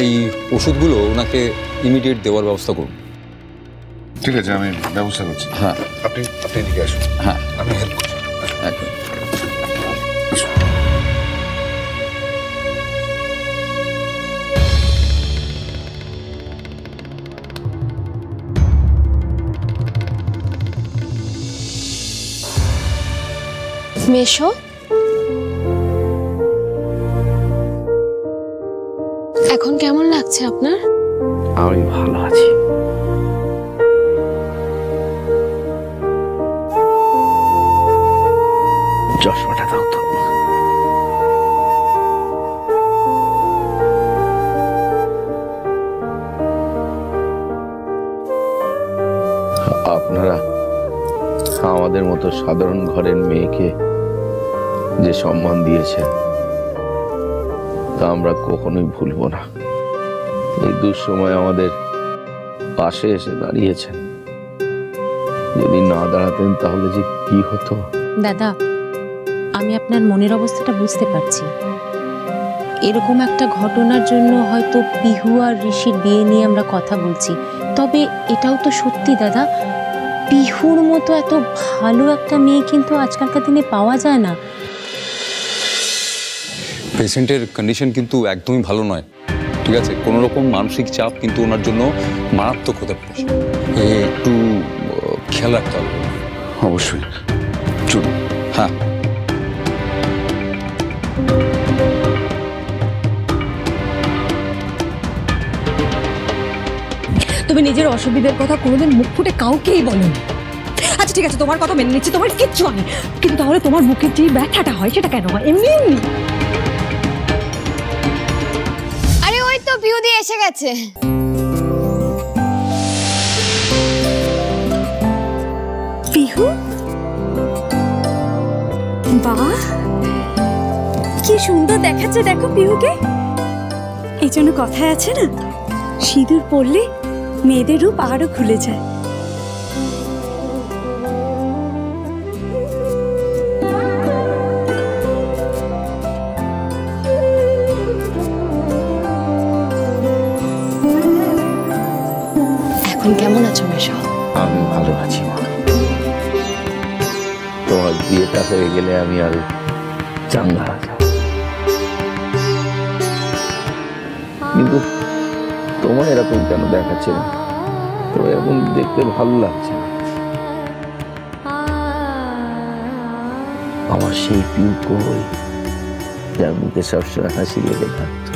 এই ওষুধগুলো ওনাকে ইমিডিয়েট দেওয়ার ব্যবস্থা করুন। ঠিক আছে, আমি ব্যবস্থা করছি। হ্যাঁ, আপনি এদিকে আসুন। হ্যাঁ, আমি হেল্প করছি। একদম। মেশো, এখন কেমন লাগছে আপনার? আমি ভালো আছি। চশমাটা দাও তো। আপনারা আমাদের মতো সাধারণ ঘরের মেয়েকে যে সম্মান দিয়েছেন তা আমরা কখনোই ভুলবো না। এই দুঃসময় আমাদের পাশে এসে দাঁড়িয়েছেন। যদি না দাঁড়াতেন তাহলে যে কি হতো। দাদা, আমি আপনার মনের অবস্থাটা বুঝতে পারছি। এরকম একটা ঘটনার জন্য হয়তো পিহু আর ঋষির বিয়ে নিয়ে আমরা কথা বলছি, তবে এটাও তো সত্যি দাদা, পিহুর মতো এত ভালো একটা মেয়ে কিন্তু আজকালকার দিনে পাওয়া যায় না। পেশেন্টের কন্ডিশন কিন্তু একদমই ভালো নয়, ঠিক আছে? কোনো রকম মানসিক চাপ কিন্তু ওনার জন্য মারাত্মক হতে পারে। একটু খেয়াল রাখতে হবে। অবশ্যই, চলুন। হ্যাঁ, তুমি নিজের অসুবিধার কথা কোনোদিন মুখ ফুটে কাউকেই বলো। আচ্ছা ঠিক আছে, তোমার কথা মেনে নিচ্ছি, তোমার কিচ্ছু হয়, কিন্তু তাহলে তোমার মুখের যে ব্যথাটা হয় সেটা কেন হয়? এমনি এমনি। আরে ওই তো পিহু দিয়ে এসে গেছে। পিহু, বাহ কি সুন্দর দেখাচ্ছে, দেখো পিহুকে। এই জন্য কথায় আছে না, সিঁদুর পরলে মেয়েদের রূপ আরো খুলে যায়। এখন কেমন আছো মেশো? আমি ভালো আছি মা। তোমার বিয়েটা হয়ে গেলে আমি আরো চাঙ্গা হয়ে যাব। কিন্তু তোমার এরকম কেন দেখাচ্ছে না? তো এখন দেখতে ভালো লাগছে না। আমার সেই পিউ কই, যার মুখে সবসময় হাসি লেগে থাকতো।